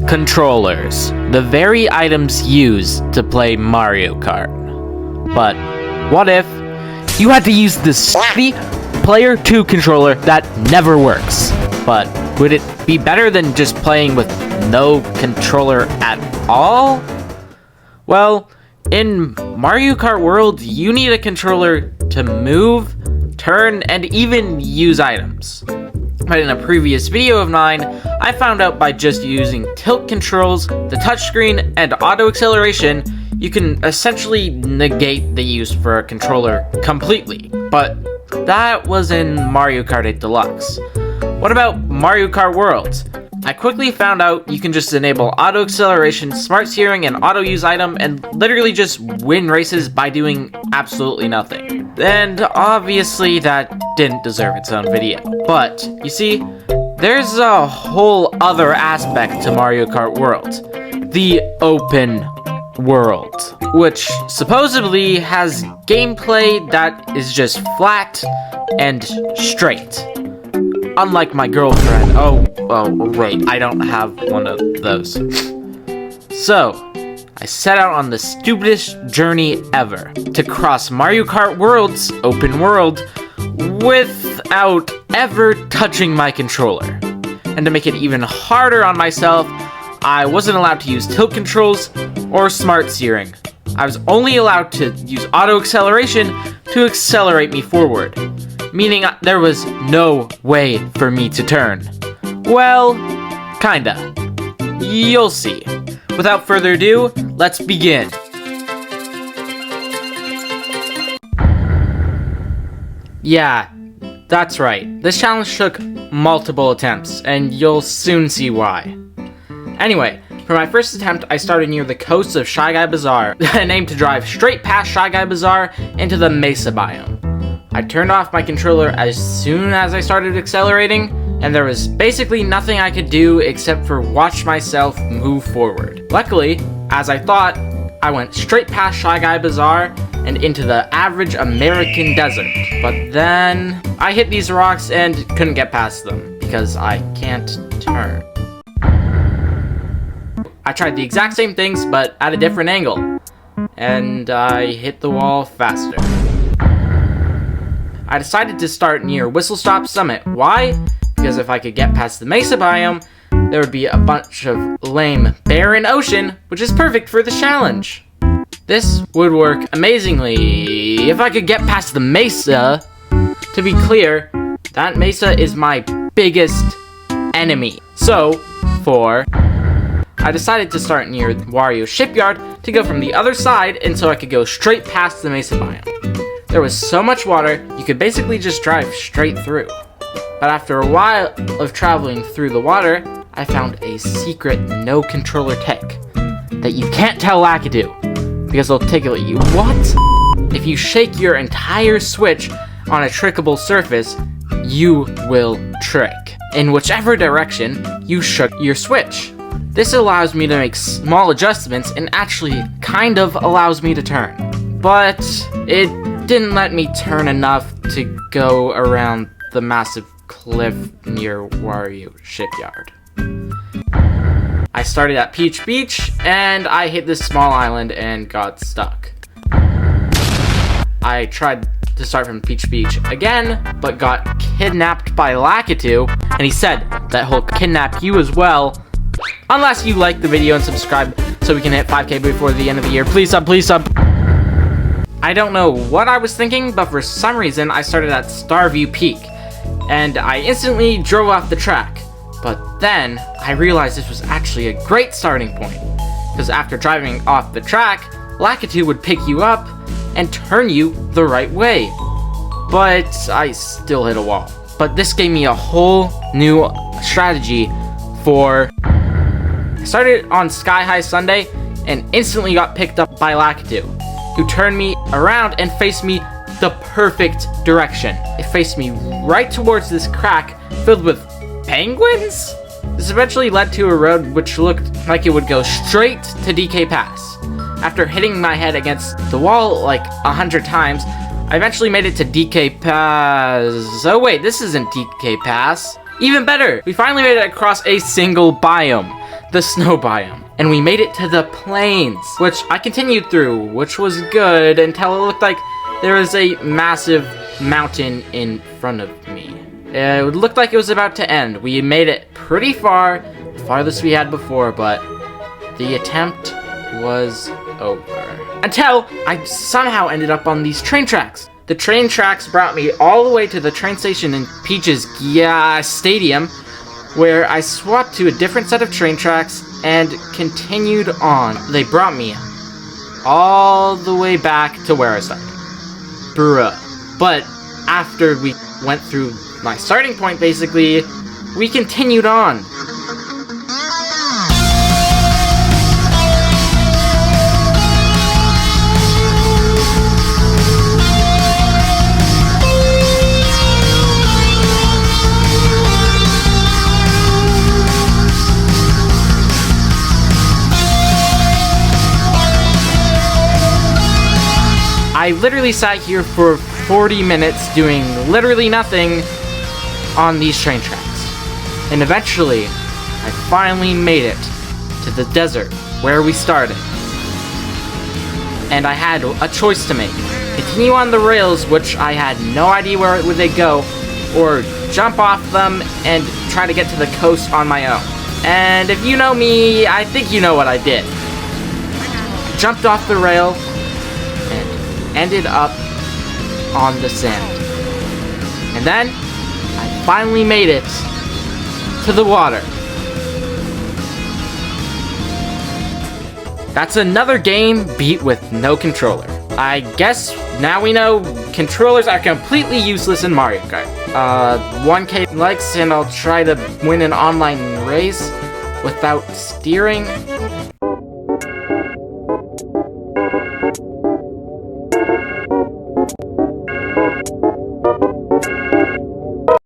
Controllers, the very items used to play Mario Kart. But what if you had to use this shitty Player 2 controller that never works? But would it be better than just playing with no controller at all? Well, in Mario Kart World, you need a controller to move, turn, and even use items. But in a previous video of mine, I found out by just using tilt controls, the touchscreen, and auto acceleration, you can essentially negate the use for a controller completely. But that was in Mario Kart 8 Deluxe. What about Mario Kart World? I quickly found out you can just enable auto acceleration, smart steering, and auto use item, and literally just win races by doing absolutely nothing. And obviously that didn't deserve its own video. But, you see, there's a whole other aspect to Mario Kart World. The open world, which supposedly has gameplay that is just flat and straight. Unlike my girlfriend. Oh, wait, I don't have one of those. So, I set out on the stupidest journey ever to cross Mario Kart World's open world without ever touching my controller. And to make it even harder on myself, I wasn't allowed to use tilt controls or smart steering. I was only allowed to use auto acceleration to accelerate me forward, meaning there was no way for me to turn. Well, kinda. You'll see. Without further ado, let's begin. Yeah, that's right. This challenge took multiple attempts, and you'll soon see why. Anyway, for my first attempt, I started near the coast of Shy Guy Bazaar and aimed to drive straight past Shy Guy Bazaar into the Mesa biome. I turned off my controller as soon as I started accelerating, and there was basically nothing I could do except for watch myself move forward. Luckily, as I thought, I went straight past Shy Guy Bazaar and into the average American desert. But then I hit these rocks and couldn't get past them because I can't turn. I tried the exact same things but at a different angle, and I hit the wall faster. I decided to start near Whistle Stop Summit. Why? Because if I could get past the Mesa biome, there would be a bunch of lame barren ocean, which is perfect for the challenge. This would work amazingly if I could get past the Mesa. To be clear, that Mesa is my biggest enemy. So, I decided to start near Wario Shipyard to go from the other side and so I could go straight past the Mesa biome. There was so much water, you could basically just drive straight through. But after a while of traveling through the water, I found a secret no controller tech that you can't tell Lakitu, because they'll tickle you. What? If you shake your entire Switch on a trickable surface, you will trick in whichever direction you shook your Switch. This allows me to make small adjustments and actually kind of allows me to turn. But it didn't let me turn enough to go around the massive cliff near Wario Shipyard. I started at Peach Beach and I hit this small island and got stuck. I tried to start from Peach Beach again, but got kidnapped by Lakitu, and he said that he'll kidnap you as well, unless you like the video and subscribe so we can hit 5K before the end of the year. Please sub, please sub. I don't know what I was thinking, but for some reason I started at Starview Peak, and I instantly drove off the track. But then I realized this was actually a great starting point, because after driving off the track, Lakitu would pick you up and turn you the right way. But I still hit a wall. But this gave me a whole new strategy for... I started on Sky High Sunday and instantly got picked up by Lakitu, who turned me around and faced me the perfect direction. It faced me right towards this crack filled with penguins? This eventually led to a road which looked like it would go straight to DK Pass. After hitting my head against the wall like 100 times, I eventually made it to DK Pass. Oh wait, this isn't DK Pass. Even better, we finally made it across a single biome. the snow biome, and we made it to the plains, which I continued through, which was good until it looked like there was a massive mountain in front of me. It looked like it was about to end. We made it pretty far, the farthest we had before, but the attempt was over. Until I somehow ended up on these train tracks. The train tracks brought me all the way to the train station in Peach's Stadium, where I swapped to a different set of train tracks and continued on. They brought me all the way back to where I started. Bruh. But after we went through my starting point, basically, we continued on. I literally sat here for 40 minutes doing literally nothing on these train tracks. And eventually, I finally made it to the desert where we started. And I had a choice to make. Continue on the rails, which I had no idea where would they go, or jump off them and try to get to the coast on my own. And if you know me, I think you know what I did. I jumped off the rail and ended up on the sand. And then, I finally made it to the water. That's another game beat with no controller. I guess now we know controllers are completely useless in Mario Kart. 1K likes and I'll try to win an online race without steering.